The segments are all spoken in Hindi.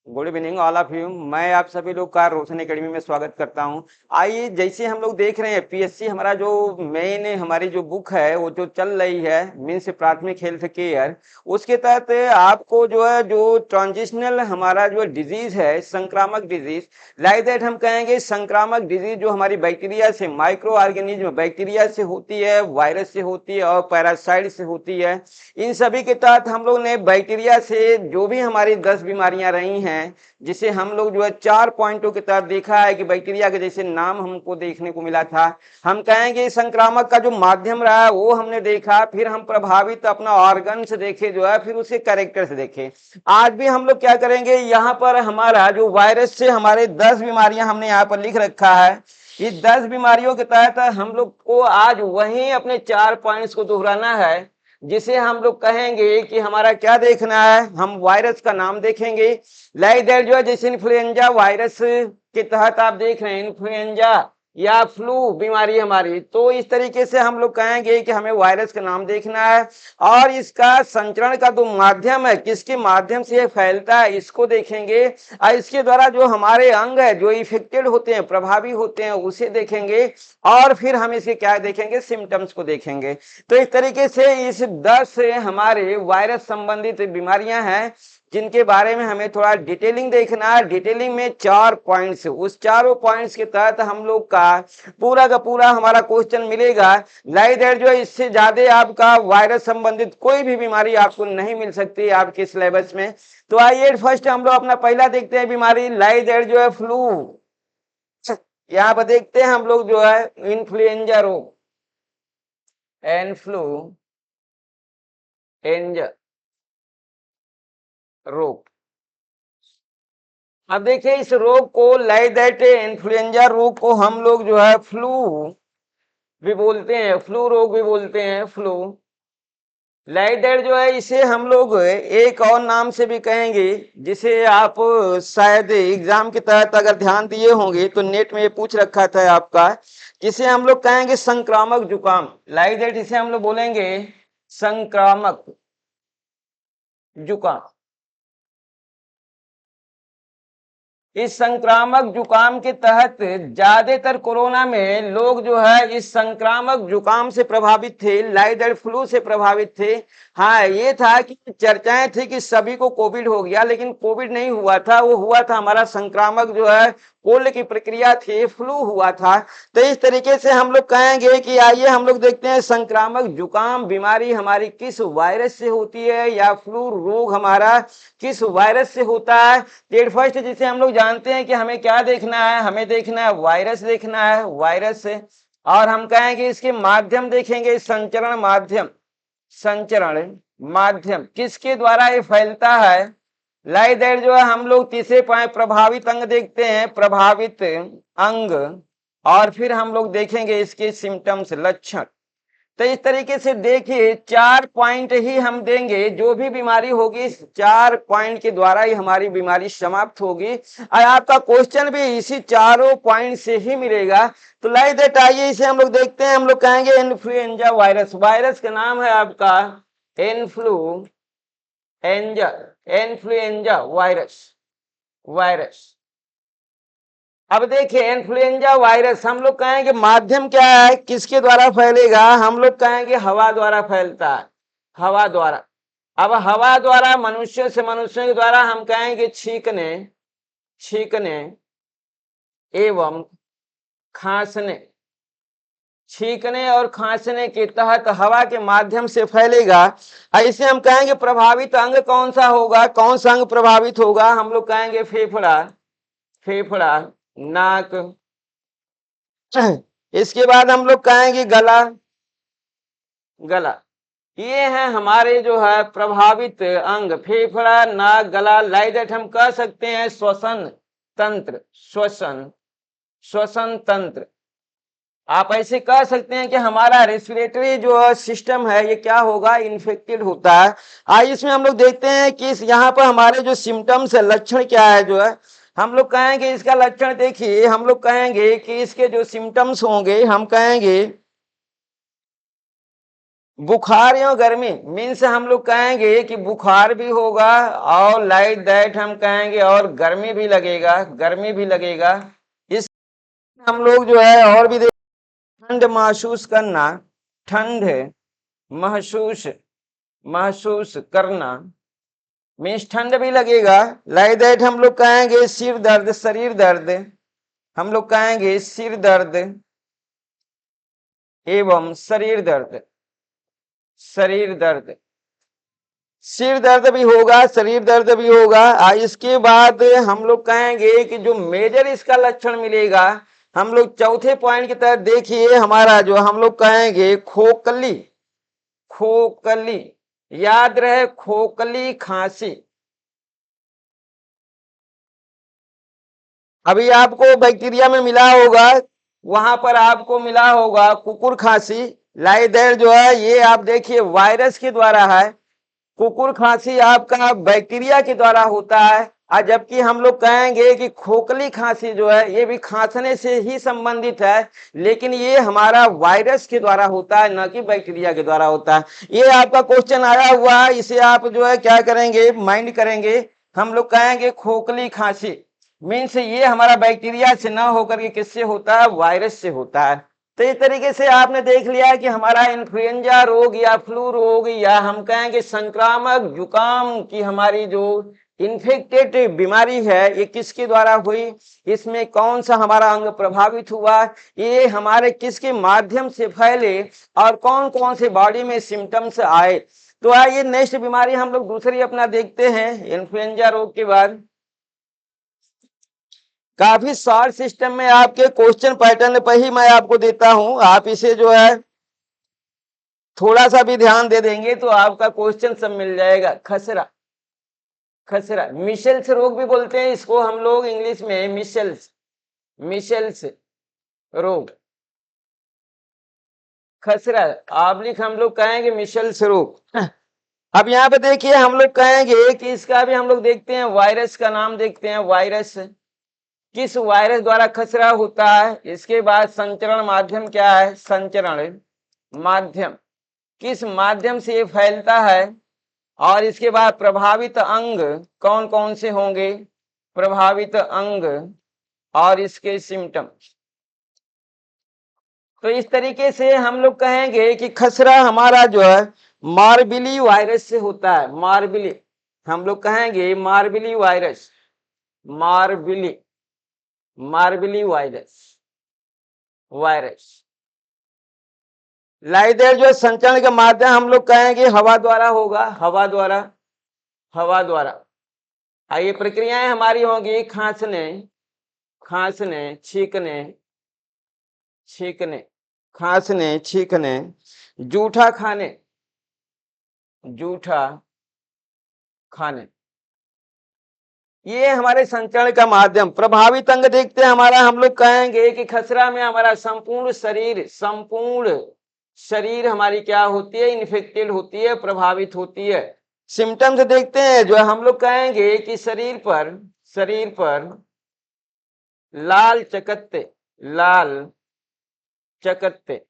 Good evening all of you. मैं आप सभी लोग का रोशन एकेडमी में स्वागत करता हूं। आइए, जैसे हम लोग देख रहे हैं पीएससी हमारा जो मेन हमारी जो बुक है वो जो चल रही है मीन्स प्राथमिक हेल्थ केयर, उसके तहत आपको जो है जो ट्रांजिशनल हमारा जो डिजीज है संक्रामक डिजीज, लाइक दैट हम कहेंगे संक्रामक डिजीज जो हमारी बैक्टीरिया से माइक्रो ऑर्गेनिज्म बैक्टीरिया से होती है, वायरस से होती है और पैरासाइट से होती है। इन सभी के तहत हम लोग ने बैक्टीरिया से जो भी हमारी 10 बीमारियां रही हैं, जिसे हम लोग जो है 4 पॉइंटों के तहत देखा है कि बैक्टीरिया के जैसे नाम हमको देखने को मिला था। हम कहेंगे संक्रामक का जो माध्यम रहा है वो हमने देखा, फिर हम प्रभावित अपना ऑर्गन से देखे जो है, फिर उसके कैरेक्टर से देखे। आज भी हम लोग क्या करेंगे, यहाँ पर हमारा जो वायरस से हमारे 10 बीमारियां हमने यहाँ पर लिख रखा है। इस 10 बीमारियों के तहत हम लोग को आज वही अपने 4 पॉइंट्स को दोहराना है, जिसे हम लोग कहेंगे कि हमारा क्या देखना है, हम वायरस का नाम देखेंगे। लाइक दैट जो है जैसे इन्फ्लुएंजा वायरस के तहत आप देख रहे हैं इन्फ्लुएंजा या फ्लू बीमारी हमारी, तो इस तरीके से हम लोग कहेंगे कि हमें वायरस का नाम देखना है और इसका संचरण का जो माध्यम है, किसके माध्यम से ये फैलता है, इसको देखेंगे। और इसके द्वारा जो हमारे अंग है जो इफेक्टेड होते हैं, प्रभावी होते हैं, उसे देखेंगे। और फिर हम इसके क्या देखेंगे, सिम्टम्स को देखेंगे। तो इस तरीके से इस 10 हमारे वायरस संबंधित बीमारियां हैं जिनके बारे में हमें थोड़ा डिटेलिंग देखना है। डिटेलिंग में 4 पॉइंट्स, उस चारों पॉइंट्स के तहत हम लोग का पूरा हमारा क्वेश्चन मिलेगा। लाइक दैट जो है इससे ज्यादा आपका वायरस संबंधित कोई भी बीमारी आपको नहीं मिल सकती आपके सिलेबस में। तो आइए फर्स्ट हम लोग अपना पहला देखते हैं बीमारी, लाइक दैट जो है फ्लू। यहाँ पर देखते हैं हम लोग जो है इन्फ्लुएंजा रोग, इन्फ्लुएंजा रोग। अब देखिए इस रोग को लाइक दैट इन्फ्लुएंजा रोग को हम लोग जो है फ्लू भी बोलते हैं, फ्लू रोग भी बोलते हैं, फ्लू। लाइक दैट जो है इसे हम लोग एक और नाम से भी कहेंगे, जिसे आप शायद एग्जाम के तहत अगर ध्यान दिए होंगे तो नेट में पूछ रखा था आपका, जिसे हम लोग कहेंगे संक्रामक जुकाम। लाइक दैट इसे हम लोग बोलेंगे संक्रामक जुकाम। इस संक्रामक जुकाम के तहत ज्यादातर कोरोना में लोग जो है इस संक्रामक जुकाम से प्रभावित थे, लाइक दैट फ्लू से प्रभावित थे। हाँ, ये था कि चर्चाएं थी कि सभी को कोविड हो गया, लेकिन कोविड नहीं हुआ था, वो हुआ था हमारा संक्रामक जो है कोल्ड की प्रक्रिया थी, फ्लू हुआ था। तो इस तरीके से हम लोग कहेंगे कि आइए हम लोग देखते हैं संक्रामक जुकाम बीमारी हमारी किस वायरस से होती है, या फ्लू रोग हमारा किस वायरस से होता है। तो फर्स्ट जिसे हम लोग जानते हैं कि हमें क्या देखना है, हमें देखना है वायरस, देखना है वायरस से। और हम कहेंगे इसके माध्यम देखेंगे, संचरण माध्यम, संचरण माध्यम किसके द्वारा ये फैलता है। लाइक दैट जो है हम लोग तीसरे पॉइंट प्रभावित अंग देखते हैं, प्रभावित अंग। और फिर हम लोग देखेंगे इसके सिम्टम्स, लक्षण। तो इस तरीके से देखिए 4 पॉइंट ही हम देंगे, जो भी बीमारी होगी इस 4 पॉइंट के द्वारा ही हमारी बीमारी समाप्त होगी। और आपका क्वेश्चन भी इसी चारों पॉइंट से ही मिलेगा। तो लाइक दैट आइए इसे हम लोग देखते हैं। हम लोग कहेंगे इन्फ्लुएंजा वायरस, वायरस का नाम है आपका इन्फ्लुएंजा, इन्फ्लुएंजा वायरस, वायरस। अब देखिए इन्फ्लुएंजा वायरस हम लोग कहेंगे माध्यम क्या है, किसके द्वारा फैलेगा, हम लोग कहेंगे हवा द्वारा फैलता है, हवा द्वारा। अब हवा द्वारा मनुष्य से मनुष्य के द्वारा हम कहेंगे छींकने, छींकने एवं खांसने, छींकने और खांसने के तहत हवा के माध्यम से फैलेगा। ऐसे हम कहेंगे प्रभावित अंग कौन सा होगा, कौन सा अंग प्रभावित होगा, हम लोग कहेंगे फेफड़ा, फेफड़ा, नाक। इसके बाद हम लोग कहेंगे गला, गला। ये है हमारे जो है प्रभावित अंग, फेफड़ा, नाक, गला। लाइक दैट हम कह सकते हैं श्वसन तंत्र, श्वसन, श्वसन तंत्र। आप ऐसे कह सकते हैं कि हमारा रेस्पिरेटरी जो सिस्टम है ये क्या होगा, इन्फेक्टेड होता है। आइए इसमें हम लोग देखते हैं कि यहाँ पर हमारे जो सिम्टम्स है, लक्षण क्या है जो है, हम लोग कहेंगे इसका लक्षण देखिए। हम लोग कहेंगे कि इसके जो सिम्टम्स होंगे, हम कहेंगे बुखार या गर्मी मीन्स हम लोग कहेंगे कि बुखार भी होगा और लाइक दैट हम कहेंगे और गर्मी भी लगेगा, गर्मी भी लगेगा। इस हम लोग जो है और भी ठंड महसूस करना, ठंड महसूस महसूस करना मीन्स ठंड भी लगेगा। लाइक दैट हम लोग कहेंगे सिर दर्द, शरीर दर्द, हम लोग कहेंगे सिर दर्द एवं शरीर दर्द, शरीर दर्द, सिर दर्द भी होगा, शरीर दर्द भी होगा। इसके बाद हम लोग कहेंगे कि जो मेजर इसका लक्षण मिलेगा, हम लोग चौथे पॉइंट की तरफ देखिए, हमारा जो हम लोग कहेंगे खोखली, खोखली, याद रहे खोखली खांसी। अभी आपको बैक्टीरिया में मिला होगा, वहां पर आपको मिला होगा कुकुर खांसी, लाइदेर जो है ये आप देखिए वायरस के द्वारा है, कुकुर खांसी आपका बैक्टीरिया के द्वारा होता है। और जबकि हम लोग कहेंगे कि खोखली खांसी जो है ये भी खांसने से ही संबंधित है, लेकिन ये हमारा वायरस के द्वारा होता है, न कि बैक्टीरिया के द्वारा होता है। ये आपका क्वेश्चन आया हुआ है, इसे आप जो है क्या करेंगे, माइंड करेंगे। हम लोग कहेंगे खोखली खांसी मीन्स ये हमारा बैक्टीरिया से ना होकर के किससे होता है, वायरस से होता है। तो इस तरीके से आपने देख लिया कि हमारा इन्फ्लुएंजा रोग या फ्लू रोग या हम कहेंगे संक्रामक जुकाम की हमारी जो इन्फेक्टेड बीमारी है ये किसके द्वारा हुई, इसमें कौन सा हमारा अंग प्रभावित हुआ, ये हमारे किसके माध्यम से फैले और कौन कौन से बॉडी में सिम्टम्स आए। तो आइए नेक्स्ट बीमारी हम लोग दूसरी अपना देखते हैं इन्फ्लुएंजा रोग के बाद। काफी शॉर्ट सिस्टम में आपके क्वेश्चन पैटर्न पर ही मैं आपको देता हूं, आप इसे जो है थोड़ा सा भी ध्यान दे देंगे तो आपका क्वेश्चन सब मिल जाएगा। खसरा, खसरा मिशेल्स रोग भी बोलते हैं इसको हम लोग इंग्लिश में, मिशेल्स, मिशेल्स रोग, खसरा आबलिक हम लोग कहेंगे मिशेल्स रोग। अब यहाँ पे देखिए हम लोग कहेंगे कि इसका भी हम लोग देखते हैं, वायरस का नाम देखते हैं, वायरस किस वायरस द्वारा खसरा होता है। इसके बाद संचरण माध्यम क्या है, संचरण माध्यम किस माध्यम से ये फैलता है। और इसके बाद प्रभावित अंग कौन कौन से होंगे, प्रभावित अंग और इसके सिम्टम। तो इस तरीके से हम लोग कहेंगे कि खसरा हमारा जो है मार्बिली वायरस से होता है, मार्बिली, हम लोग कहेंगे मार्बिली वायरस, मार्बिली, मार्बिली वायरस, वायरस। लाइदेर जो संचरण के माध्यम हम लोग कहेंगे हवा द्वारा होगा, हवा द्वारा, हवा द्वारा। ये प्रक्रियाएं हमारी होंगी खांसने, खांसने, छींकने, छींकने, खांसने, छींकने, जूठा खाने, जूठा खाने, ये हमारे संचरण का माध्यम। प्रभावित अंग देखते हैं हमारा, हम लोग कहेंगे कि खसरा में हमारा संपूर्ण शरीर, संपूर्ण शरीर हमारी क्या होती है, इन्फेक्टेड होती है, प्रभावित होती है। सिम्टम्स देखते हैं जो हम लोग कहेंगे कि शरीर पर, शरीर पर लाल चकत्ते, लाल चकत्ते,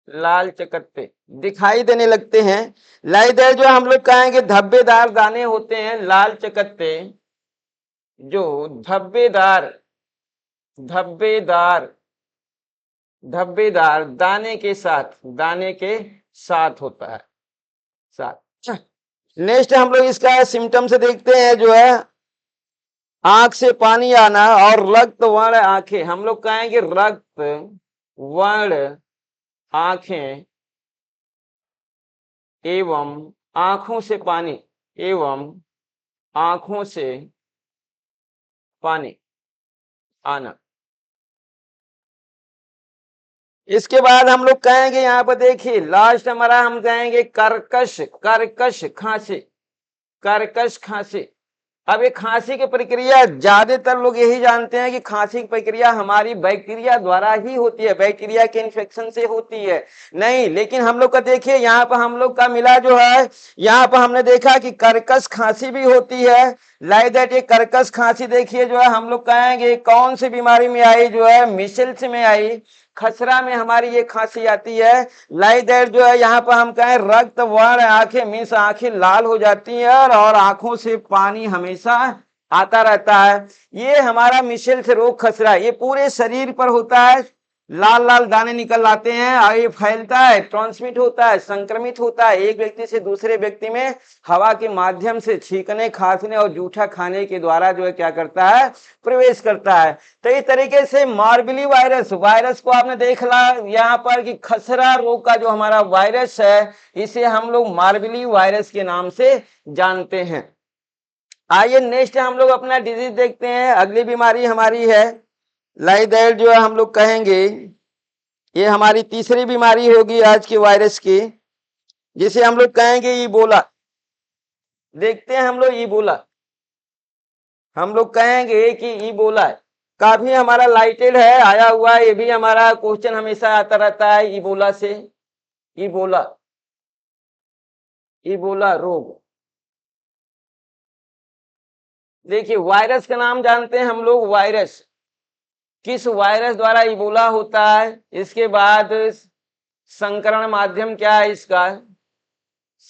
लाल चकत्ते दिखाई देने लगते हैं। लाइदेर जो हम लोग कहेंगे धब्बेदार दाने होते हैं, लाल चकत्ते जो धब्बेदार, धब्बेदार, धब्बेदार दाने के साथ, दाने के साथ होता है, साथ। नेक्स्ट हम लोग इसका सिम्टम से देखते हैं जो है आंख से पानी आना और रक्त वर्ण आंखें, हम लोग कहेंगे रक्त वर्ण आंखें एवं आंखों से पानी, एवं आंखों से पानी आना। इसके बाद हम लोग कहेंगे यहाँ पर देखिए लास्ट हमारा हम कहेंगे कर्कश, कर्कश खांसी, कर्कश खांसी। अब ये खांसी की प्रक्रिया ज्यादातर लोग यही जानते हैं कि खांसी की प्रक्रिया हमारी बैक्टीरिया द्वारा ही होती है, बैक्टीरिया के इन्फेक्शन से होती है, नहीं। लेकिन हम लोग का देखिए यहाँ पर हम लोग का मिला जो है, यहाँ पर हमने देखा कि कर्कश खांसी भी होती है। लाइक दैट ये कर्कश खांसी देखिए जो है हम लोग कहेंगे कौन सी बीमारी में आई, जो है मिसल्स में आई, खसरा में हमारी ये खांसी आती है। लाइक दैट जो है यहाँ पर हम कहें रक्त वर्ण आंखें मीन्स आंखें लाल हो जाती है और आंखों से पानी हमेशा आता रहता है। ये हमारा मिशेल्स रोग खसरा, ये पूरे शरीर पर होता है, लाल लाल दाने निकल आते हैं और ये फैलता है, ट्रांसमिट होता है, संक्रमित होता है एक व्यक्ति से दूसरे व्यक्ति में हवा के माध्यम से, छींकने खांसने और जूठा खाने के द्वारा जो है क्या करता है, प्रवेश करता है। तो इस तरीके से मार्बली वायरस, वायरस को आपने देख ला यहाँ पर कि खसरा रोग का जो हमारा वायरस है इसे हम लोग मार्बली वायरस के नाम से जानते हैं। आइए नेक्स्ट हम लोग अपना डिजीज देखते हैं। अगली बीमारी हमारी है लाइक दैट जो है हम लोग कहेंगे ये हमारी तीसरी बीमारी होगी आज के वायरस की, जिसे हम लोग कहेंगे इबोला। देखते हैं हम लोग इबोला, हम लोग कहेंगे कि इबोला काफी हमारा लाइटेड है, आया हुआ है, ये भी हमारा क्वेश्चन हमेशा आता रहता है इबोला से। इबोला, इबोला रोग, देखिए वायरस का नाम जानते हैं हम लोग, वायरस किस वायरस द्वारा इबोला होता है। इसके बाद संकरण माध्यम क्या है इसका,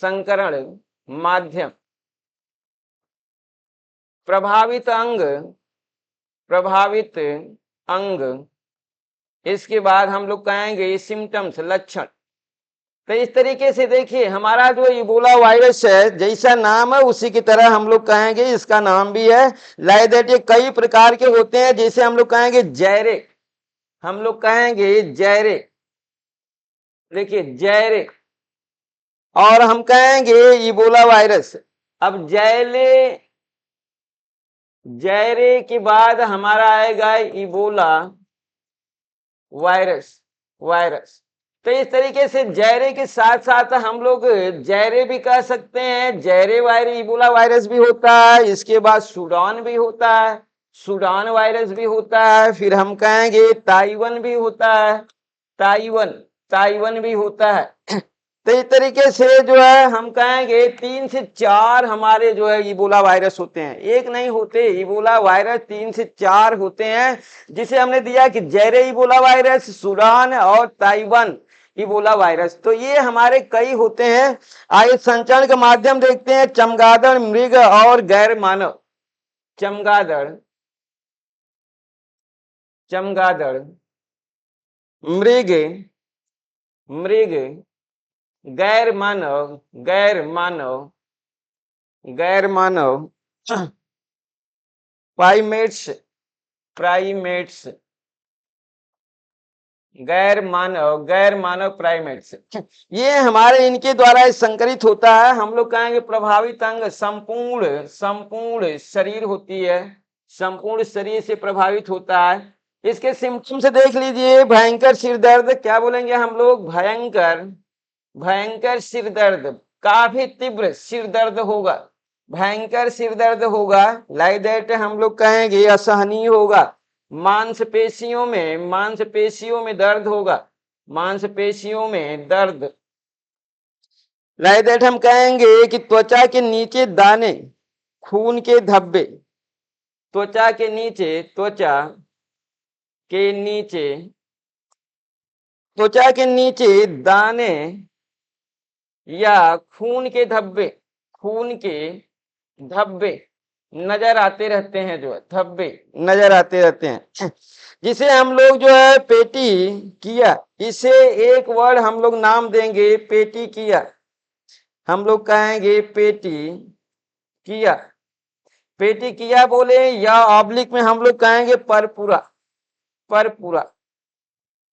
संकरण माध्यम, प्रभावित अंग, प्रभावित अंग, इसके बाद हम लोग कहेंगे सिम्टम्स, लक्षण। तो इस तरीके से देखिए हमारा जो इबोला वायरस है जैसा नाम है उसी की तरह हम लोग कहेंगे इसका नाम भी है। लाइक दैट ये कई प्रकार के होते हैं, जैसे हम लोग कहेंगे जैरे, हम लोग कहेंगे जैरे, देखिए जैरे, और हम कहेंगे इबोला वायरस। अब जैले, जैरे के बाद हमारा आएगा इबोला वायरस, वायरस। तो इस तरीके से जैरे के साथ साथ हम लोग जैरे भी कह सकते हैं, जैरे वायरस इबोला वायरस भी होता है। इसके बाद सूडान भी होता है, सूडान वायरस भी होता है। फिर हम कहेंगे ताइवन भी होता है, ताइवन, ताइवन भी होता है। तो इस तरीके से जो है हम कहेंगे 3 से 4 हमारे जो है इबोला वायरस होते हैं, एक नहीं होते, इबोला वायरस 3 से 4 होते हैं, जिसे हमने दिया कि जैरे इबोला वायरस, सूडान और ताइवन इबोला वायरस। तो ये हमारे कई होते हैं। आइए संचरण का माध्यम देखते हैं, चमगादड़, मृग और गैर मानव। चमगादड़, चमगादड़, मृग, मृग, गैर मानव, गैर मानव, गैर मानव, प्राइमेट्स, प्राइमेट्स, गैर मानव, गैर मानव प्राइमेट्स, ये हमारे इनके द्वारा संकरित होता है। हम लोग कहेंगे प्रभावित अंग, संपूर्ण, संपूर्ण शरीर होती है, संपूर्ण शरीर से प्रभावित होता है। इसके सिम्टम्स से देख लीजिए, भयंकर सिर दर्द, क्या बोलेंगे हम लोग, भयंकर, भयंकर सिर दर्द, काफी तीव्र सिर दर्द होगा, भयंकर सिर दर्द होगा। लाइक दैट हम लोग कहेंगे असहनीय होगा, मांसपेशियों में, मांसपेशियों में दर्द होगा, मांसपेशियों में दर्द। लाइक दैट हम कहेंगे कि त्वचा के नीचे दाने, खून के धब्बे, त्वचा के नीचे, त्वचा के नीचे, त्वचा के नीचे दाने या खून के धब्बे, खून के धब्बे नजर आते रहते हैं, जो है धब्बे नजर आते रहते हैं, जिसे हम लोग जो है पेटी किया, इसे एक वर्ड हम लोग नाम देंगे पेटी किया, हम लोग कहेंगे पेटी किया, पेटी किया बोले, या ऑब्लिक में हम लोग कहेंगे परपुरा, परपुरा।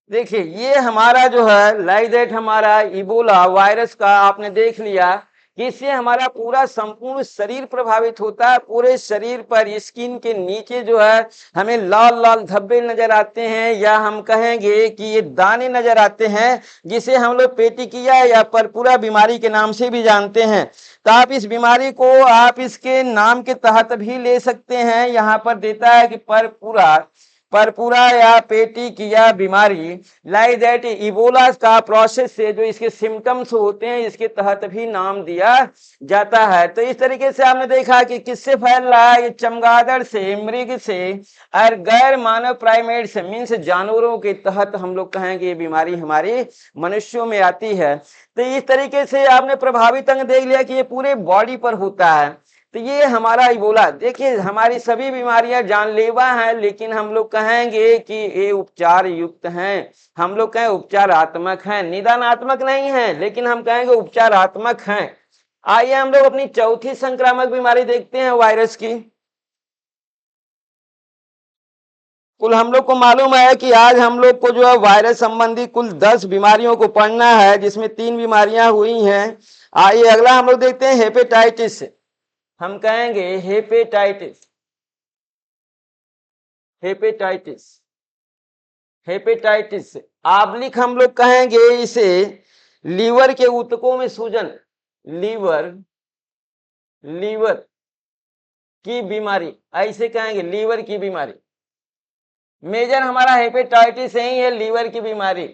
देखिए ये हमारा जो है लाइक दैट हमारा इबोला वायरस का आपने देख लिया कि इससे हमारा पूरा संपूर्ण शरीर प्रभावित होता है। पूरे शरीर पर स्किन के नीचे जो है हमें लाल लाल धब्बे नजर आते हैं, या हम कहेंगे कि ये दाने नजर आते हैं, जिसे हम लोग पेटिकिया या परपुरा बीमारी के नाम से भी जानते हैं। तो आप इस बीमारी को आप इसके नाम के तहत भी ले सकते हैं, यहाँ पर देता है कि परपुरा, परपुरा या पेटिकिया बीमारी, लाइक दैट इबोला का प्रोसेस से जो इसके सिम्टम्स होते हैं इसके तहत भी नाम दिया जाता है। तो इस तरीके से आपने देखा कि किससे फैल रहा है, ये चमगादड़ से, मृग से और गैर मानव प्राइमेट से, मीन्स जानवरों के तहत हम लोग कहेंगे ये बीमारी हमारे मनुष्यों में आती है। तो इस तरीके से आपने प्रभावित अंग देख लिया कि ये पूरे बॉडी पर होता है। तो ये हमारा इबोला, देखिए हमारी सभी बीमारियां जानलेवा हैं, लेकिन हम लोग कहेंगे कि ये उपचार युक्त हैं, हम लोग कहें उपचारात्मक हैं, निदानात्मक नहीं है, लेकिन हम कहेंगे उपचारात्मक हैं। आइए हम लोग अपनी चौथी संक्रामक बीमारी देखते हैं, वायरस की। कुल हम लोग को मालूम है कि आज हम लोग को जो है वायरस संबंधी कुल 10 बीमारियों को पढ़ना है, जिसमें 3 बीमारियां हुई हैं। आइए अगला हम लोग देखते हैं हेपेटाइटिस। हम कहेंगे हेपेटाइटिस, हेपेटाइटिस, हेपेटाइटिस आबलिक हम लोग कहेंगे इसे लीवर के ऊतकों में सूजन, लीवर, लीवर की बीमारी, ऐसे कहेंगे लीवर की बीमारी। मेजर हमारा हेपेटाइटिस यही है, लीवर की बीमारी।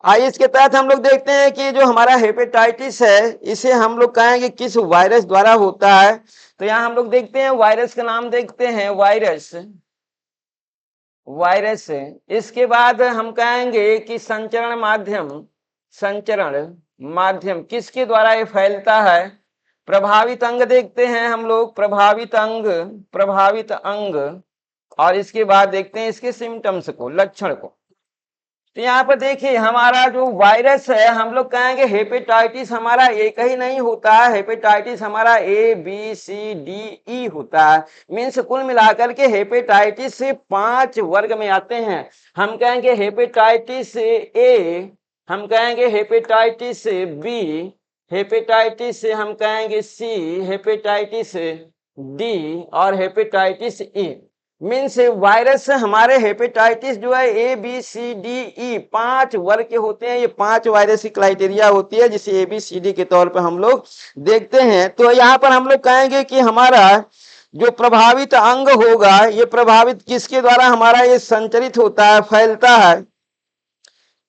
आइए इसके तहत हम लोग देखते हैं कि जो हमारा हेपेटाइटिस है इसे हम लोग कहेंगे किस वायरस द्वारा होता है। तो यहाँ हम लोग देखते हैं वायरस का नाम देखते हैं, वायरस, वायरस। इसके बाद हम कहेंगे कि संचरण माध्यम, संचरण माध्यम किसके द्वारा ये फैलता है। प्रभावित अंग देखते हैं हम लोग, प्रभावित अंग, प्रभावित अंग। और इसके बाद देखते हैं इसके सिम्टम्स को, लक्षण को। तो यहाँ पर देखिए हमारा जो वायरस है हम लोग कहेंगे हेपेटाइटिस हमारा एक ही नहीं होता है, हेपेटाइटिस हमारा ABCDE होता है। मीन्स कुल मिलाकर के हेपेटाइटिस से 5 वर्ग में आते हैं। हम कहेंगे हेपेटाइटिस A, हम कहेंगे हेपेटाइटिस B, हेपेटाइटिस हम कहेंगे C, हेपेटाइटिस D और हेपेटाइटिस E। मीन्स वायरस हमारे हेपेटाइटिस जो है ABCDE 5 वर्ग के होते हैं। ये 5 वायरस की क्राइटेरिया होती है जिसे ABCD के तौर पर हम लोग देखते हैं। तो यहाँ पर हम लोग कहेंगे कि हमारा जो प्रभावित अंग होगा ये प्रभावित किसके द्वारा हमारा ये संचरित होता है, फैलता है।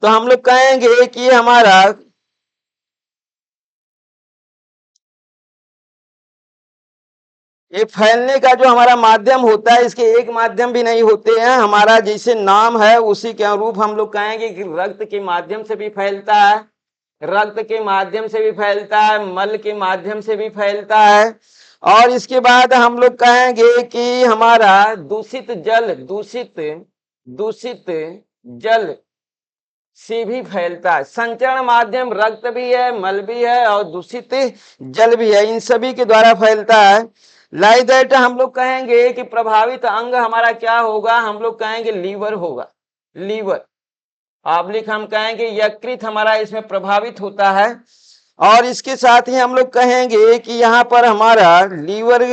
तो हम लोग कहेंगे कि हमारा ये फैलने का जो हमारा माध्यम होता है, इसके एक माध्यम भी नहीं होते हैं। हमारा जैसे नाम है उसी के अनुरूप हम लोग कहेंगे कि रक्त के माध्यम से भी फैलता है, रक्त के माध्यम से भी फैलता है, मल के माध्यम से भी फैलता है। और इसके बाद हम लोग कहेंगे कि हमारा दूषित जल, दूषित, दूषित जल से भी फैलता है। संचरण माध्यम रक्त भी है, मल भी है और दूषित जल भी है, इन सभी के द्वारा फैलता है। लाइक दैट हम लोग कहेंगे कि प्रभावित अंग हमारा क्या होगा, हम लोग कहेंगे लीवर होगा, लीवर आबलिक हम कहेंगे यकृत हमारा इसमें प्रभावित होता है। और इसके साथ ही हम लोग कहेंगे कि यहाँ पर हमारा लीवर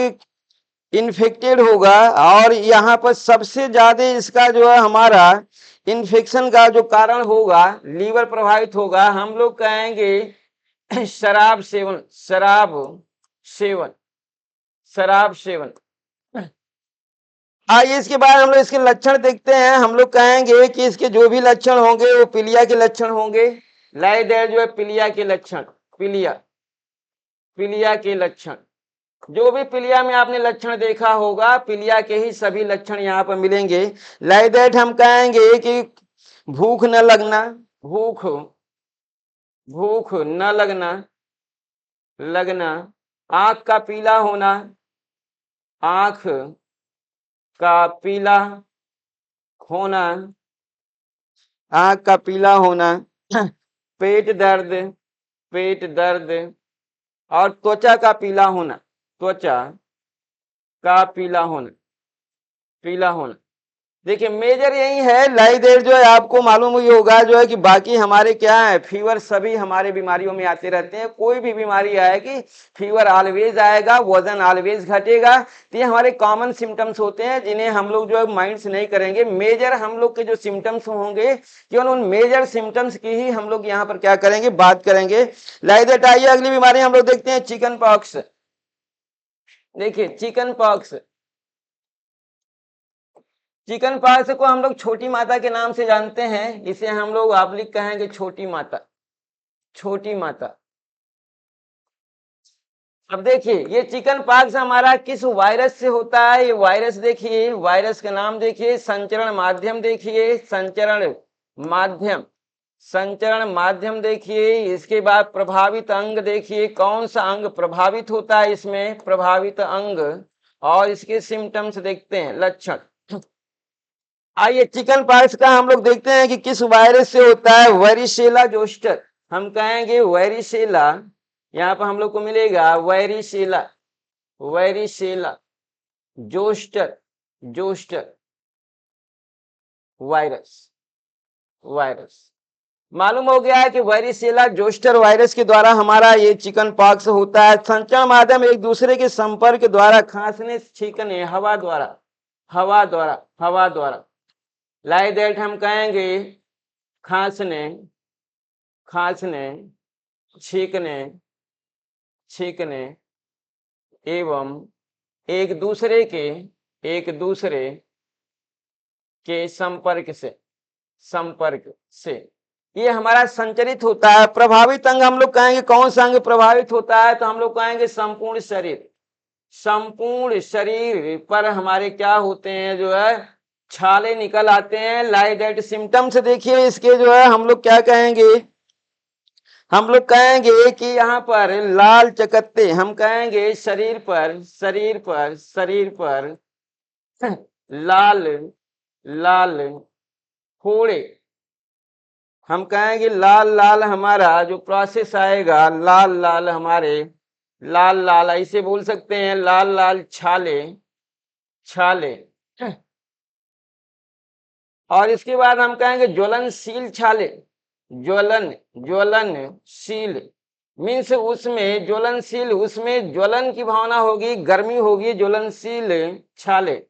इन्फेक्टेड होगा और यहाँ पर सबसे ज्यादा इसका जो है हमारा इन्फेक्शन का जो कारण होगा, लीवर प्रभावित होगा, हम लोग कहेंगे शराब सेवन, शराब सेवन, शराब सेवन। आइए इसके बाद हम लोग इसके लक्षण देखते हैं। हम लोग कहेंगे कि इसके जो भी लक्षण होंगे वो पीलिया के लक्षण होंगे। लाइक दैट जो है पीलिया के लक्षण, पीलिया, पीलिया के लक्षण, जो भी पीलिया में आपने लक्षण देखा होगा पीलिया के ही सभी लक्षण यहाँ पर मिलेंगे। लाइक दैट हम कहेंगे कि भूख न लगना, भूख, भूख न लगना, लगना, आंख का पीला होना, आंख का पीला होना, आंख का पीला होना, पेट दर्द, पेट दर्द और त्वचा का पीला होना, त्वचा का पीला होना, पीला होना। देखिए मेजर यही है। लाइक दैट जो है आपको मालूम ही होगा जो है कि बाकी हमारे क्या है, फीवर सभी हमारे बीमारियों में आते रहते हैं। कोई भी बीमारी आएगी फीवर ऑलवेज आएगा, वजन ऑलवेज घटेगा। तो ये हमारे कॉमन सिम्टम्स होते हैं जिन्हें हम लोग जो है माइंड से नहीं करेंगे। मेजर हम लोग के जो सिम्टम्स होंगे केवल उन मेजर सिम्टम्स की ही हम लोग यहाँ पर क्या करेंगे, बात करेंगे। लाइक दैट आइए अगली बीमारी हम लोग देखते हैं, चिकन पॉक्स। देखिए चिकन पॉक्स, चिकन पॉक्स को हम लोग छोटी माता के नाम से जानते हैं, इसे हम लोग ऑब्लिक कहेंगे छोटी माता, छोटी माता। अब देखिए ये चिकन पॉक्स हमारा किस वायरस से होता है, ये वायरस देखिए, वायरस का नाम देखिए, संचरण माध्यम देखिए, संचरण माध्यम, संचरण माध्यम देखिए। इसके बाद प्रभावित अंग देखिए, कौन सा अंग प्रभावित होता है इसमें, प्रभावित अंग, और इसके सिम्टम्स देखते हैं, लक्षण। आइए चिकन पॉक्स का हम लोग देखते हैं कि किस वायरस से होता है, वेरिसेला जोस्टर, हम कहेंगे वेरिसेला, यहाँ पर हम लोग को मिलेगा varicella, varicella zoster, zoster virus, virus. मालूम हो गया है कि वेरिसेला जोस्टर वायरस के द्वारा हमारा ये चिकन पॉक्स होता है। संचरण माध्यम एक दूसरे के संपर्क द्वारा, खांसने छींकने, हवा द्वारा, हवा द्वारा, हवा द्वारा, लाइक दैट हम कहेंगे खांसने, खांसने, छींकने, छींकने एवं एक दूसरे के, एक दूसरे के संपर्क से, संपर्क से ये हमारा संचरित होता है। प्रभावित अंग हम लोग कहेंगे कौन सा अंग प्रभावित होता है, तो हम लोग कहेंगे संपूर्ण शरीर, संपूर्ण शरीर पर हमारे क्या होते हैं, जो है छाले निकल आते हैं। लाइक दैट सिम्टम्स देखिए इसके, जो है हम लोग क्या कहेंगे, हम लोग कहेंगे कि यहाँ पर लाल चकत्ते, हम कहेंगे शरीर पर, शरीर पर, शरीर पर लाल, लाल फोड़े, हम कहेंगे लाल लाल हमारा जो प्रोसेस आएगा, लाल लाल हमारे, लाल लाल ऐसे बोल सकते हैं, लाल लाल छाले, छाले। और इसके बाद हम कहेंगे ज्वलनशील छाले, ज्वलन, ज्वलनशील मीन्स उसमें ज्वलनशील, उसमें ज्वलन की भावना होगी, गर्मी होगी, ज्वलनशील छाले।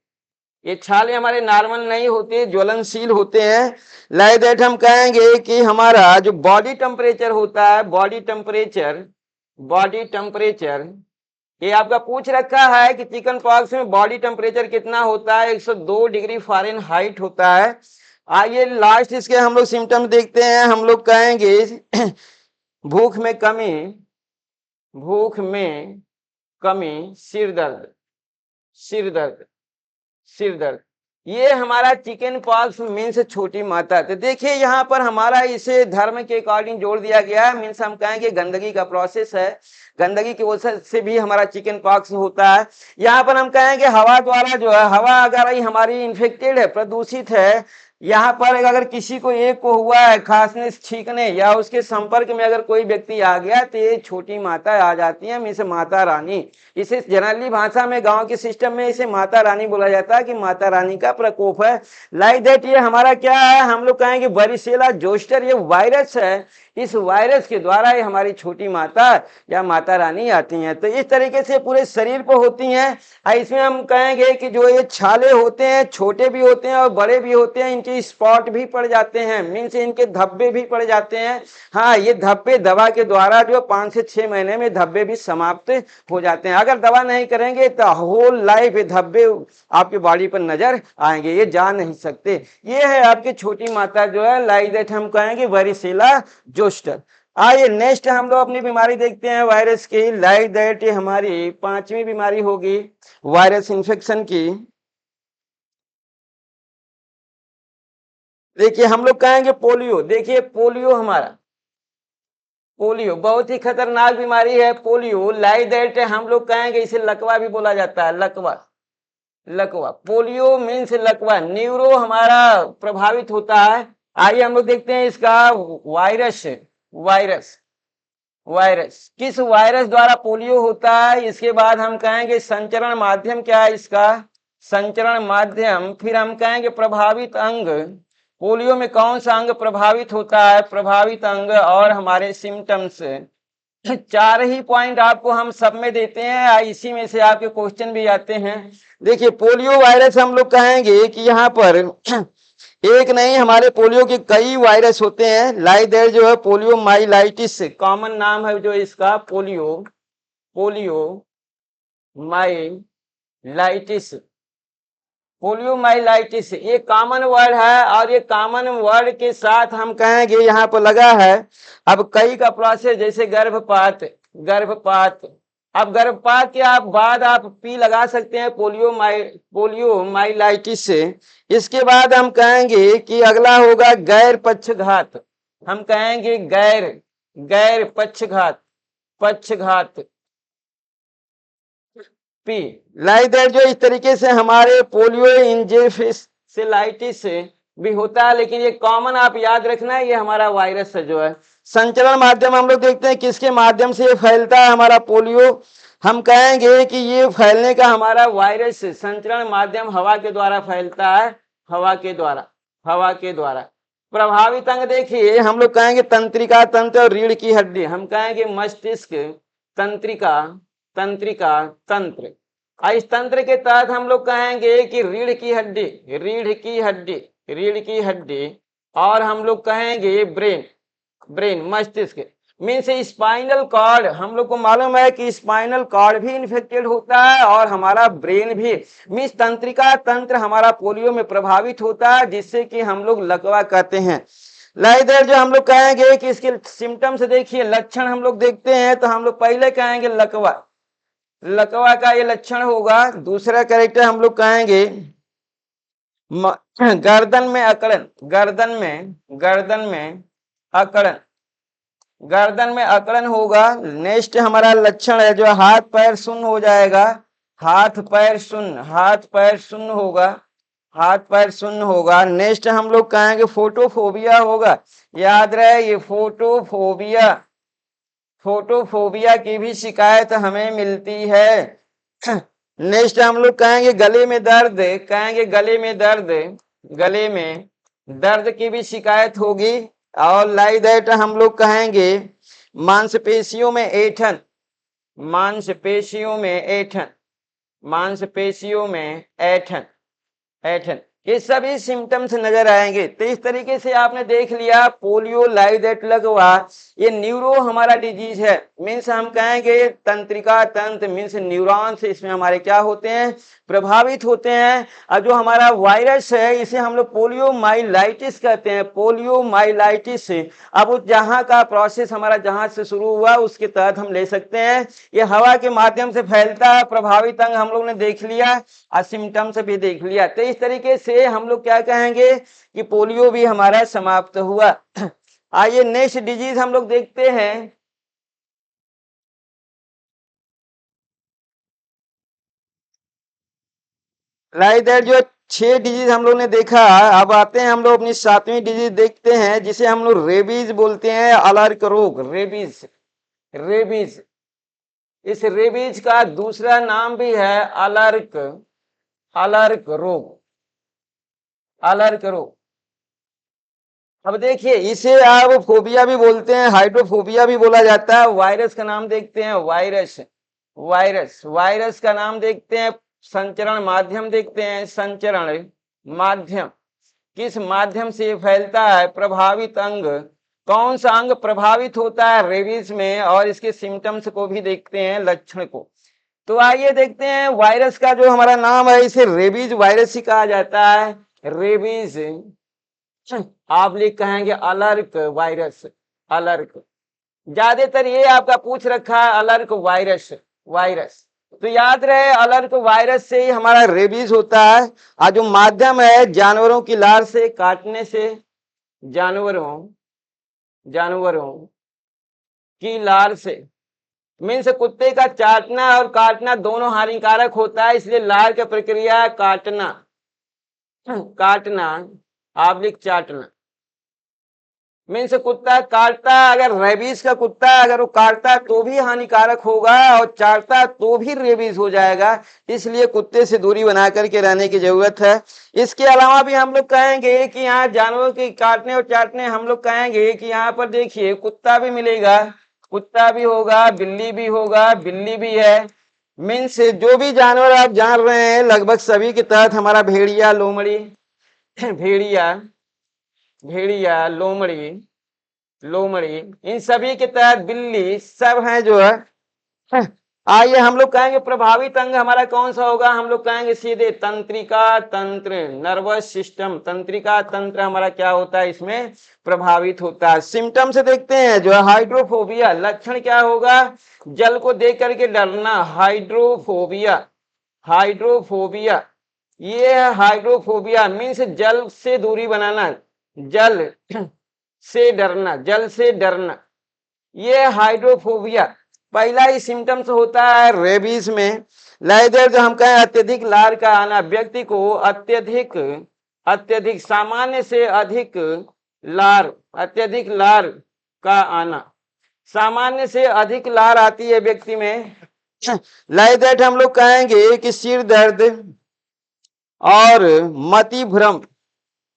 ये छाले हमारे नॉर्मल नहीं होते, ज्वलनशील होते हैं। लाइक दैट हम कहेंगे कि हमारा जो बॉडी टेम्परेचर होता है, बॉडी टेम्परेचर, बॉडी टेम्परेचर, ये आपका पूछ रखा है कि चिकन पॉक्स में बॉडी टेम्परेचर कितना होता है, 102 डिग्री फ़ारेनहाइट होता है। आइए लास्ट इसके हम लोग सिम्टम देखते हैं। हम लोग कहेंगे भूख में कमी, भूख में कमी, सिर दर्द, सिर दर्द, सिर दर्द, ये हमारा चिकन पॉक्स मीन्स छोटी माता। तो देखिए यहाँ पर हमारा इसे धर्म के अकॉर्डिंग जोड़ दिया गया है, मीन्स हम कहेंगे गंदगी का प्रोसेस है, गंदगी की वजह से भी हमारा चिकन पॉक्स होता है। यहाँ पर हम कहेंगे हवा द्वारा, जो है हवा अगर हमारी इन्फेक्टेड है, प्रदूषित है, यहाँ पर अगर किसी को एक को हुआ है खांसने छींकने, या उसके संपर्क में अगर कोई व्यक्ति आ गया, तो ये छोटी माता आ जाती है, मीन्स माता रानी। इसे जनरली भाषा में, गांव के सिस्टम में इसे माता रानी बोला जाता है कि माता रानी का प्रकोप है। लाइक दैट ये हमारा क्या है, हम लोग कहेंगे वेरिसेला जोस्टर, ये वायरस है, इस वायरस के द्वारा ये हमारी छोटी माता या माता रानी आती हैं। तो इस तरीके से पूरे शरीर पर होती हैं। इसमें हम कहेंगे कि जो ये छाले होते हैं, छोटे भी होते हैं और बड़े भी होते हैं, इनके स्पॉट भी पड़ जाते हैं, मीन्स इनके धब्बे भी पड़ जाते हैं। हाँ, ये धब्बे दवा के द्वारा जो 5 से 6 महीने में धब्बे भी समाप्त हो जाते हैं। अगर दवा नहीं करेंगे तो होल लाइफ ये धब्बे आपकी बॉडी पर नजर आएंगे, ये जा नहीं सकते। ये है आपकी छोटी माता, जो है लाइक दैट हम कहेंगे वेरिसेला जोस्टर। आइए नेक्स्ट हम लोग अपनी बीमारी देखते हैं वायरस की। लाइक दैट ये हमारी 5वीं बीमारी होगी वायरस इन्फेक्शन की। देखिए हम लोग कहेंगे पोलियो। देखिए पोलियो हमारा, पोलियो बहुत ही खतरनाक बीमारी है पोलियो। लाइक दैट हम लोग कहेंगे इसे लकवा भी बोला जाता है, लकवा, लकवा। पोलियो मीन्स लकवा, न्यूरो हमारा प्रभावित होता है। आइए हम लोग देखते हैं इसका वायरस, वायरस, वायरस किस वायरस द्वारा पोलियो होता है। इसके बाद हम कहेंगे संचरण माध्यम क्या है इसका, संचरण माध्यम। फिर हम कहेंगे प्रभावित अंग, पोलियो में कौन सा अंग प्रभावित होता है, प्रभावित अंग, और हमारे सिम्टम्स। 4 ही पॉइंट आपको हम सब में देते हैं, इसी में से आपके क्वेश्चन भी आते हैं। देखिए पोलियो वायरस हम लोग कहेंगे कि यहाँ पर एक नहीं, हमारे पोलियो के कई वायरस होते हैं। लाइक दैट जो है पोलियो माइलाइटिस कॉमन नाम है जो इसका, पोलियो, पोलियो माइलाइटिस, पोलियोमाइलाइटिस ये कॉमन वर्ड है, और ये कॉमन वर्ड के साथ हम कहेंगे यहाँ पर लगा है अब कई का प्रोसेस, जैसे गर्भपात, गर्भपात। अब गर्भपात के आप बाद आप पी लगा सकते हैं पोलियोमाइलाइटिस से। इसके बाद हम कहेंगे कि अगला होगा गैर पक्षघात। हम कहेंगे गैर गैर पक्षघात, पक्षघात पी। लाइक दैट जो इस तरीके से हमारे पोलियो इंजेफेलाइटिस भी होता है, लेकिन ये कॉमन आप याद रखना है, ये हमारा वायरस है जो है। संचरण माध्यम हम लोग देखते हैं किसके माध्यम से ये फैलता है हमारा पोलियो। हम कहेंगे कि ये फैलने का हमारा वायरस संचरण माध्यम हवा के द्वारा फैलता है, हवा के द्वारा, हवा के द्वारा। प्रभावित अंग देखिए हम लोग कहेंगे तंत्रिका तंत्र और रीढ़ की हड्डी। हम कहेंगे मस्तिष्क, तंत्रिका, तंत्रिका तंत्र। इस तंत्र के तहत हम लोग कहेंगे कि रीढ़ की हड्डी, रीढ़ की हड्डी, रीढ़ की हड्डी। और हम लोग कहेंगे ब्रेन, ब्रेन मस्तिष्क। मीन्स स्पाइनल कॉर्ड, हम लोग को मालूम है कि स्पाइनल कॉर्ड भी इन्फेक्टेड होता है और हमारा ब्रेन भी। मीन्स तंत्रिका तंत्र हमारा पोलियो में प्रभावित होता है, जिससे कि हम लोग लकवा कहते हैं। लाइदर जो हम लोग कहेंगे कि इसके सिम्टम्स देखिए, लक्षण हम लोग देखते हैं तो हम लोग पहले कहेंगे लकवा, लकवा का ये लक्षण होगा। दूसरा कैरेक्टर हम लोग कहेंगे गर्दन में अकड़न, गर्दन में, गर्दन में अकड़न, गर्दन में अकड़न होगा। नेक्स्ट हमारा लक्षण है जो हाथ पैर सुन्न हो जाएगा, हाथ पैर सुन्न, हाथ पैर सुन्न होगा, हाथ पैर सुन्न होगा। नेक्स्ट हम लोग कहेंगे फोटोफोबिया होगा। याद रहे ये फोटोफोबिया, फोटोफोबिया की भी शिकायत हमें मिलती है। नेक्स्ट हम लोग कहेंगे गले में दर्द, कहेंगे गले में दर्द, गले में दर्द की भी शिकायत होगी। और लाइक दैट हम लोग कहेंगे मांसपेशियों में ऐंठन, मांसपेशियों में ऐंठन, मांसपेशियों में ऐंठन, ऐंठन, ये सभी सिम्टम्स नजर आएंगे। तो इस तरीके से आपने देख लिया पोलियो, लाइक दैट लगवा, ये न्यूरो हमारा डिजीज है। मीन्स हम कहेंगे तंत्रिका तंत्र, मीन्स न्यूरॉन्स इसमें हमारे क्या होते हैं, प्रभावित होते हैं। और जो हमारा वायरस है इसे हम लोग पोलियोमाइलाइटिस कहते हैं, पोलियोमाइलाइटिस। अब उस जहां का प्रोसेस हमारा जहां से शुरू हुआ उसके तहत हम ले सकते हैं। ये हवा के माध्यम से फैलता है। प्रभावित अंग हम लोग ने देख लिया और सिम्टम्स भी देख लिया। तो इस तरीके से हम लोग क्या कहेंगे कि पोलियो भी हमारा समाप्त हुआ। आइए नेक्स्ट डिजीज हम लोग देखते हैं। लाइक दैट जो 6 डिजीज हम लोग ने देखा, अब आते हैं हम लोग अपनी 7वीं डिजीज देखते हैं जिसे हम लोग रेबीज बोलते हैं, अलर्क रोग, रेबीज, रेबीज। इस रेबीज का दूसरा नाम भी है अलर्क, अलर्क रोग, अलर्क रोग। अब देखिए इसे आप फोबिया भी बोलते हैं, हाइड्रोफोबिया भी बोला जाता है। वायरस का नाम देखते हैं, वायरस, वायरस, वायरस का नाम देखते हैं। संचरण माध्यम देखते हैं, संचरण माध्यम, किस माध्यम से फैलता है। प्रभावित अंग, कौन सा अंग प्रभावित होता है रेबीज में, और इसके सिम्टम्स को भी देखते हैं, लक्षण को। तो आइए देखते हैं वायरस का जो हमारा नाम है, इसे रेबीज वायरस ही कहा जाता है, रेबीज। आप लिख कहेंगे अलर्क वायरस, अलर्क। ज्यादातर ये आपका पूछ रखा है अलर्क वायरस, वायरस। तो याद रहे अलर्क वायरस से ही हमारा रेबीज होता है। और जो माध्यम है जानवरों की लार से काटने से, जानवरों, जानवरों की लार से, मीन्स कुत्ते का चाटना और काटना दोनों हानिकारक होता है, इसलिए लार की प्रक्रिया काटना, काटना, आप लिख चाटना। मीन्स कुत्ता काटता, अगर रेबीज का कुत्ता अगर वो काटता तो भी हानिकारक होगा और चाटता तो भी रेबीज हो जाएगा, इसलिए कुत्ते से दूरी बना करके रहने की जरूरत है। इसके अलावा भी हम लोग कहेंगे कि यहाँ जानवरों के काटने और चाटने, हम लोग कहेंगे कि यहाँ पर देखिए कुत्ता भी मिलेगा, कुत्ता भी होगा, बिल्ली भी होगा, बिल्ली भी है। मीन्स जो भी जानवर आप जान रहे हैं लगभग सभी के तहत हमारा भेड़िया, लोमड़ी, भेड़िया, भेड़िया, लोमड़ी, लोमड़ी, इन सभी के तहत बिल्ली, सब हैं जो है आइए हम लोग कहेंगे प्रभावित अंग हमारा कौन सा होगा, हम लोग कहेंगे सीधे तंत्रिका तंत्र, नर्वस सिस्टम। तंत्रिका तंत्र हमारा क्या होता है, इसमें प्रभावित होता है। सिम्टम से देखते हैं जो है हाइड्रोफोबिया, लक्षण क्या होगा, जल को देख करके डरना, हाइड्रोफोबिया। हाइड्रोफोबिया ये है, हाइड्रोफोबिया मीन्स जल से दूरी बनाना, जल से डरना, जल से डरना, ये हाइड्रोफोबिया। पहला ही सिम्टम्स होता है रेबीज में। लाइदर जो हम कहें अत्यधिक लार का आना, व्यक्ति को अत्यधिक अत्यधिक सामान्य से अधिक लार, अत्यधिक लार का आना, सामान्य से अधिक लार आती है व्यक्ति में। लाइक दैट हम लोग कहेंगे कि सिर दर्द और मति भ्रम,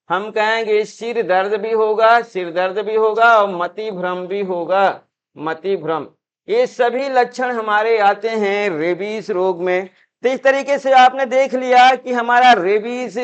हम कहेंगे सिर दर्द भी होगा, सिर दर्द भी होगा और मति भ्रम भी होगा, मति भ्रम। ये सभी लक्षण हमारे आते हैं रेबीज रोग में। तो इस तरीके से आपने देख लिया कि हमारा रेबीज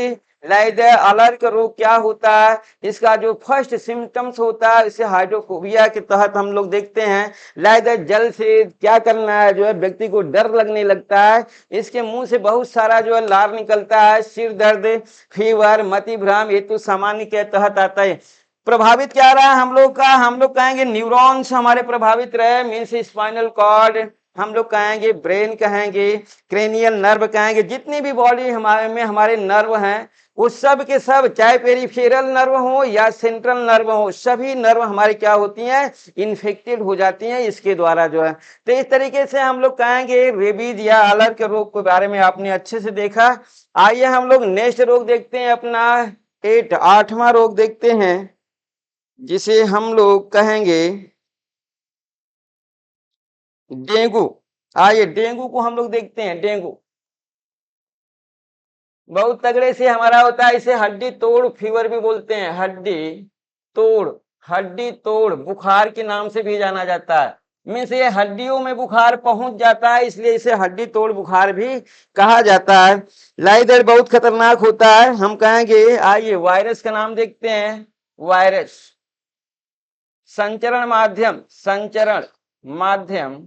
लाइक अलर्ट रोग क्या होता है, इसका जो फर्स्ट सिम्टम्स होता है इसे हाइड्रोफोबिया के तहत हम लोग देखते हैं। लाइक जल से क्या करना है, जो है व्यक्ति को डर लगने लगता है, इसके मुंह से बहुत सारा जो है लार निकलता है, सिर दर्द, फीवर, मति भ्रम, ये तो सामान्य के तहत आता है। प्रभावित क्या रहा है हम लोग का, हम लोग कहेंगे न्यूरॉन्स हमारे प्रभावित रहे, मीन्स स्पाइनल कॉर्ड, हम लोग कहेंगे ब्रेन, कहेंगे क्रेनियल नर्व, कहेंगे जितनी भी बॉडी हमारे में हमारे नर्व हैं वो सब के सब, चाहे पेरिफेरल नर्व हो या सेंट्रल नर्व हो, सभी नर्व हमारी क्या होती हैं, इन्फेक्टेड हो जाती हैं इसके द्वारा जो है। तो इस तरीके से हम लोग कहेंगे रेबीज या अलर के रोग के बारे में आपने अच्छे से देखा। आइए हम लोग नेक्स्ट रोग देखते हैं, अपना 8वां रोग देखते हैं, जिसे हम लोग कहेंगे डेंगू। आइए डेंगू को हम लोग देखते हैं। डेंगू बहुत तगड़े से हमारा होता है, इसे हड्डी तोड़ फीवर भी बोलते हैं, तोड़ हड्डी तोड़ बुखार के नाम से भी जाना जाता है। मीन्स ये हड्डियों में बुखार पहुंच जाता है, इसलिए इसे हड्डी तोड़ बुखार भी कहा जाता है। लाइदर बहुत खतरनाक होता है, हम कहेंगे। आइए वायरस का नाम देखते हैं। वायरस संचरण माध्यम, संचरण माध्यम,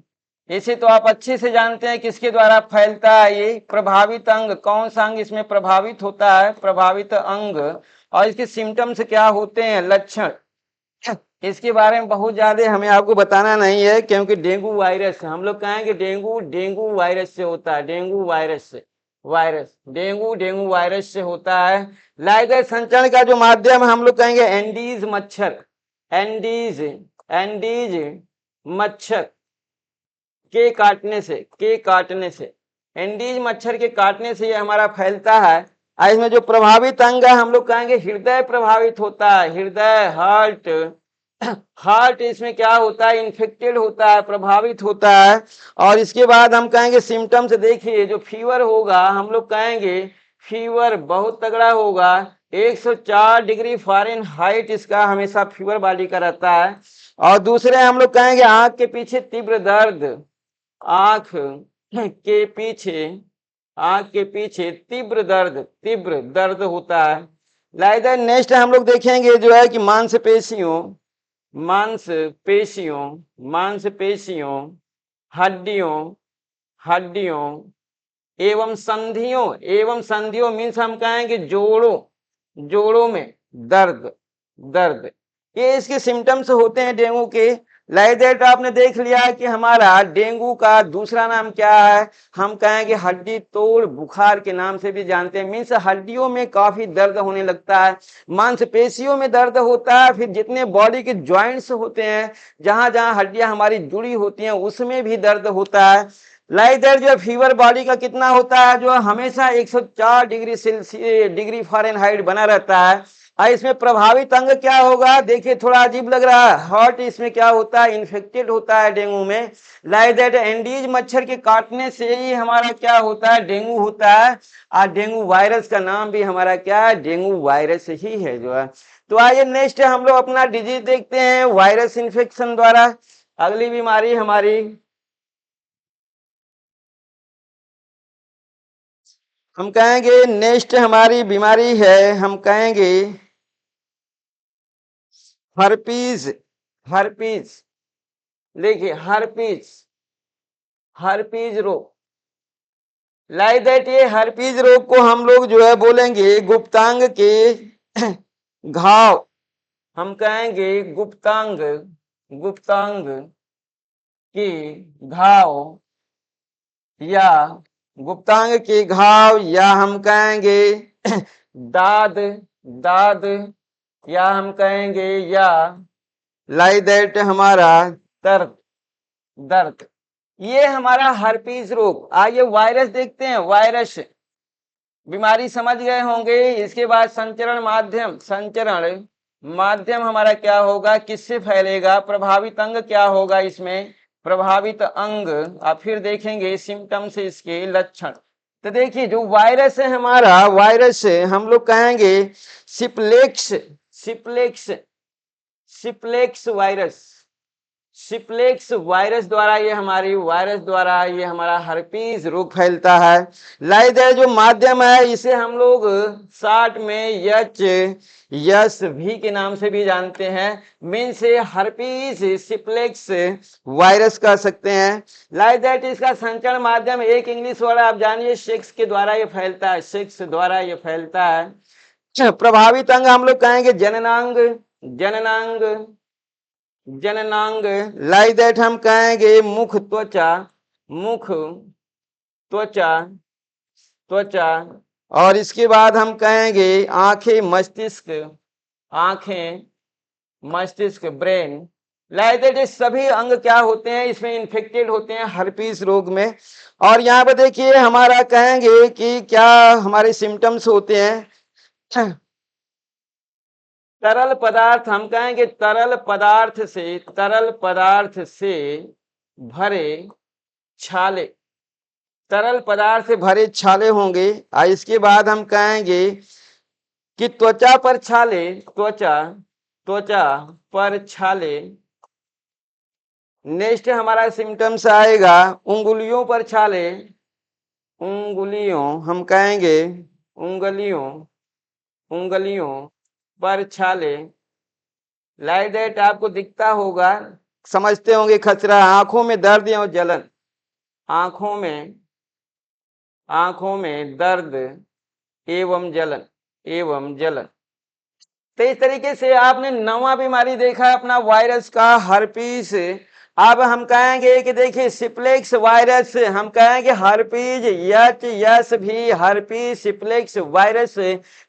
इसे तो आप अच्छे से जानते हैं किसके द्वारा फैलता है। ये प्रभावित अंग, कौन सा अंग इसमें प्रभावित होता है, प्रभावित अंग, और इसके सिम्टम्स क्या होते हैं, लक्षण, इसके बारे में बहुत ज्यादा हमें आपको बताना नहीं है, क्योंकि डेंगू वायरस हम लोग कहेंगे डेंगू डेंगू वायरस से होता है, डेंगू वायरस से, वायरस डेंगू वायरस से होता है। लाइगर संचरण का जो माध्यम हम लोग कहेंगे एंडीज मच्छर, एंडीज एंडीज मच्छर के काटने से, के काटने से, एंडीज मच्छर के काटने से ये हमारा फैलता है। इसमें जो प्रभावित अंग है हम लोग कहेंगे हृदय प्रभावित होता है, हृदय, हार्ट, हार्ट इसमें क्या होता है, इन्फेक्टेड होता है, प्रभावित होता है। और इसके बाद हम कहेंगे सिम्टम्स देखिए, जो फीवर होगा हम लोग कहेंगे फीवर बहुत तगड़ा होगा, 104 डिग्री फ़ारेनहाइट इसका हमेशा फीवर बॉडी का रहता है। और दूसरे हम लोग कहेंगे आंख के पीछे तीव्र दर्द, आंख के पीछे, आंख के पीछे तीव्र दर्द होता है। लाइदर नेक्स्ट हम लोग देखेंगे जो है कि मांसपेशियों, मांसपेशियों, मांसपेशियों, हड्डियों, हड्डियों एवं संधियों, एवं संधियों मीन्स हम कहेंगे जोड़ों, जोड़ों में दर्द, दर्द, ये इसके सिम्टम्स होते हैं डेंगू के। लाइक दैट आपने देख लिया कि हमारा डेंगू का दूसरा नाम क्या है, हम कहेंगे हड्डी तोड़ बुखार के नाम से भी जानते हैं। मीन्स हड्डियों में काफी दर्द होने लगता है, मांसपेशियों में दर्द होता है, फिर जितने बॉडी के ज्वाइंट्स होते हैं, जहां जहां हड्डियां हमारी जुड़ी होती हैं उसमें भी दर्द होता है। लाइक दैट जो फीवर बॉडी का कितना होता है, जो हमेशा 104 डिग्री फ़ारेनहाइट बना रहता है। इसमें प्रभावित अंग क्या होगा, देखिए थोड़ा अजीब लग रहा है, हार्ट इसमें क्या होता है, इन्फेक्टेड होता है डेंगू में। लाइक दैट एंडीज मच्छर के काटने से ही हमारा क्या होता है, डेंगू होता है। और डेंगू वायरस का नाम भी हमारा क्या है, डेंगू वायरस ही है जो है। तो आइए नेक्स्ट हम लोग अपना डिजीज देखते हैं, वायरस इन्फेक्शन द्वारा। अगली बीमारी हमारी हम कहेंगे, नेक्स्ट हमारी बीमारी है, हम कहेंगे हर्पीज, हर्पीज। देखिए हर्पीज, हर्पीज रोग, लाइक दैट ये हर्पीज रोग को हम लोग जो है बोलेंगे गुप्तांग के घाव, हम कहेंगे गुप्तांग, गुप्तांग के घाव, या गुप्तांग के घाव, या हम कहेंगे दाद, दाद, या हम कहेंगे या लाइक दैट हमारा दर्द, दर्द, ये हमारा हर्पीज रोग। आइए वायरस देखते हैं, वायरस बीमारी समझ गए होंगे। इसके बाद संचरण माध्यम, संचरण माध्यम हमारा क्या होगा, किससे फैलेगा, प्रभावित अंग क्या होगा इसमें, प्रभावित अंग। आप फिर देखेंगे सिम्टम्स, इसके लक्षण। तो देखिए जो वायरस है हमारा, वायरस हम लोग कहेंगे सिप्लेक्स, सिप्लेक्स, सिप्लेक्स वायरस, सिप्लेक्स वायरस द्वारा ये हमारी वायरस द्वारा ये हमारा हर्पीज रोग फैलता है। लाइक जो माध्यम है इसे हम लोग शॉर्ट में यस भी के नाम से भी जानते हैं, मीन से हर्पीज सिप्लेक्स वायरस कह सकते हैं। लाइक दैट इसका संचरण माध्यम एक इंग्लिश वर्ड आप जानिए, सेक्स के द्वारा ये फैलता है, सेक्स द्वारा ये फैलता है। प्रभावित अंग हम लोग कहेंगे जननांग, जननांग, जननांग, लाइक दैट हम कहेंगे मुख त्वचा, मुख त्वचा, त्वचा, और इसके बाद हम कहेंगे आंखें मस्तिष्क, आंखें मस्तिष्क ब्रेन। लाइक दैट सभी अंग क्या होते हैं इसमें इन्फेक्टेड होते हैं हर्पीस रोग में। और यहाँ पर देखिए हमारा कहेंगे कि क्या हमारे सिम्टम्स होते हैं, तरल पदार्थ, हम कहेंगे तरल पदार्थ से, तरल पदार्थ से भरे छाले, तरल पदार्थ से भरे छाले होंगे। इसके बाद हम कहेंगे कि त्वचा पर छाले, त्वचा, त्वचा पर छाले। नेक्स्ट हमारा सिम्टम्स आएगा उंगलियों पर छाले, उंगलियों, हम कहेंगे उंगलियों, उंगलियों पर छाले। लाइक दैट आपको दिखता होगा, समझते होंगे खसरा, आंखों में दर्द या जलन, आंखों में, आंखों में दर्द एवं जलन, एवं जलन। तो इस तरीके से आपने नवा बीमारी देखा अपना वायरस का हर्पीस। अब हम कहेंगे कि देखिए सिप्लेक्स वायरस, हम कहेंगे हर्पीज यस भी, हर्पीज सिप्लेक्स वायरस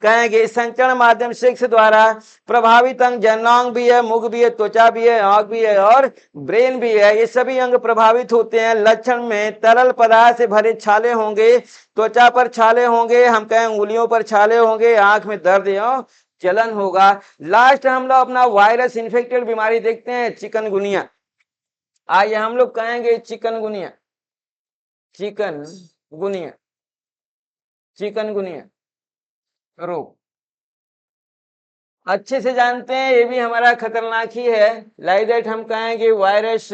कहेंगे संचरण माध्यम सेक्स द्वारा प्रभावित अंग जननांग भी है, मुख भी है, त्वचा भी है, आंख भी है और ब्रेन भी है, ये सभी अंग प्रभावित होते हैं। लक्षण में तरल पदार्थ से भरे छाले होंगे, त्वचा पर छाले होंगे, हम कहें उंगलियों पर छाले होंगे, आंख में दर्द या जलन होगा। लास्ट हम लोग अपना वायरस इन्फेक्टेड बीमारी देखते हैं चिकनगुनिया। आइए हम लोग कहेंगे चिकनगुनिया, चिकनगुनिया, चिकनगुनिया रोग अच्छे से जानते हैं, ये भी हमारा खतरनाक ही है। लाइक दैट हम कहेंगे वायरस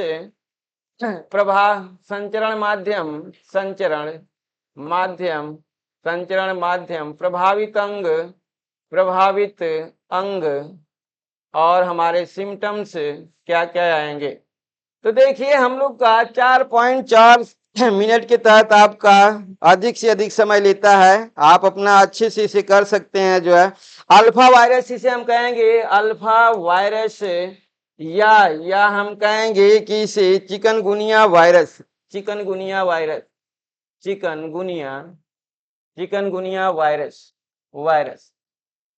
प्रभाव संचरण माध्यम, संचरण माध्यम, संचरण माध्यम प्रभावित अंग, प्रभावित अंग, और हमारे सिम्टम्स क्या क्या आएंगे। तो देखिए हम लोग का 4.4 मिनट के तहत आपका अधिक से अधिक समय लेता है, आप अपना अच्छे से इसे कर सकते हैं। जो है अल्फा वायरस, इसे हम कहेंगे अल्फा वायरस, या हम कहेंगे कि इसे chikungunya virus, chikungunya virus, chikungunya, chikungunya virus, virus.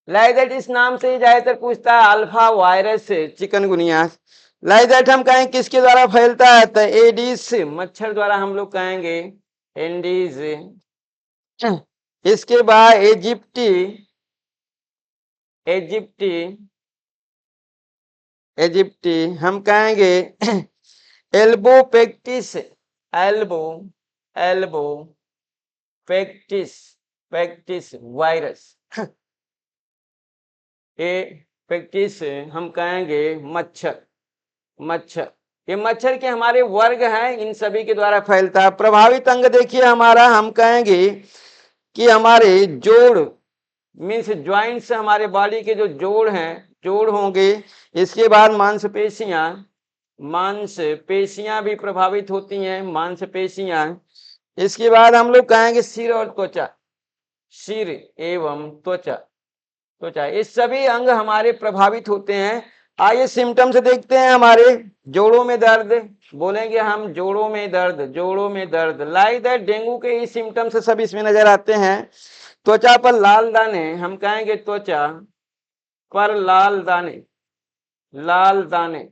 Like that इस नाम से ज्यादातर पूछता है alpha virus chikungunya. Like that हम कहें किसके द्वारा फैलता है, तो एडिस मच्छर द्वारा हम लोग कहेंगे एंडीज। इसके बाद इजिप्टी, इजिप्टी, इजिप्टी हम कहेंगे एल्बो पेक्टिस, एल्बो, एल्बो पेक्टिस, पेक्टिस वायरस। ए पेक्टिस हम कहेंगे मच्छर, मच्छर, ये मच्छर के हमारे वर्ग हैं, इन सभी के द्वारा फैलता है। प्रभावित अंग देखिए हमारा, हम कहेंगे कि हमारे जोड़, मीन्स ज्वाइंट्स, हमारे बॉडी के जो जोड़ हैं, जोड़ होंगे। इसके बाद मांसपेशियां, मांसपेशियां भी प्रभावित होती हैं, मांसपेशियां। इसके बाद हम लोग कहेंगे सिर और त्वचा, सिर एवं त्वचा, त्वचा, ये सभी अंग हमारे प्रभावित होते हैं। आइए सिम्टम्स देखते हैं हमारे। जोड़ों में दर्द, बोलेंगे हम जोड़ों में दर्द, जोड़ों में दर्द, लाइक दैट डेंगू के ये सिम्टम्स सब इसमें नजर आते हैं। त्वचा पर लाल दाने, हम कहेंगे त्वचा पर लाल दाने, लाल दाने।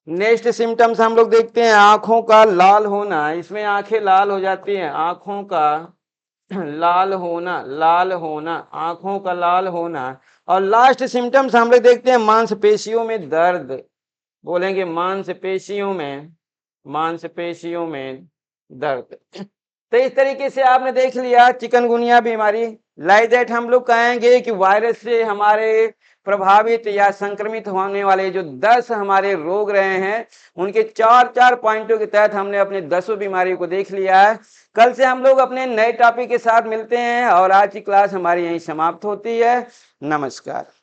नेक्स्ट सिम्टम्स हम लोग देखते हैं आंखों का लाल होना, इसमें आंखें लाल हो जाती हैं, आंखों का लाल होना, लाल होना, आंखों का लाल होना। और लास्ट सिम्टम्स हम लोग देखते हैं मांसपेशियों में दर्द, बोलेंगे मांसपेशियों में, मांसपेशियों में दर्द। तो इस तरीके से आपने देख लिया चिकनगुनिया बीमारी। लाइक दैट हम लोग कहेंगे कि वायरस से हमारे प्रभावित या संक्रमित होने वाले जो 10 हमारे रोग रहे हैं, उनके 4 पॉइंटों के तहत हमने अपने 10 बीमारियों को देख लिया है। कल से हम लोग अपने नए टॉपिक के साथ मिलते हैं और आज की क्लास हमारी यहीं समाप्त होती है। नमस्कार।